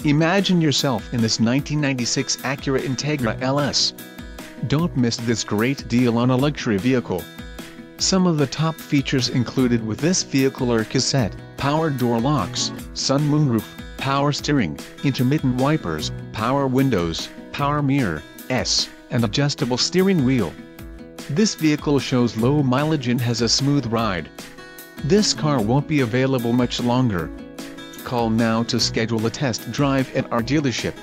Imagine yourself in this 1996 Acura Integra LS. Don't miss this great deal on a luxury vehicle. Some of the top features included with this vehicle are cassette, power door locks, sun moonroof, power steering, intermittent wipers, power windows, power mirror, and adjustable steering wheel. This vehicle shows low mileage and has a smooth ride. This car won't be available much longer. Call now to schedule a test drive at our dealership.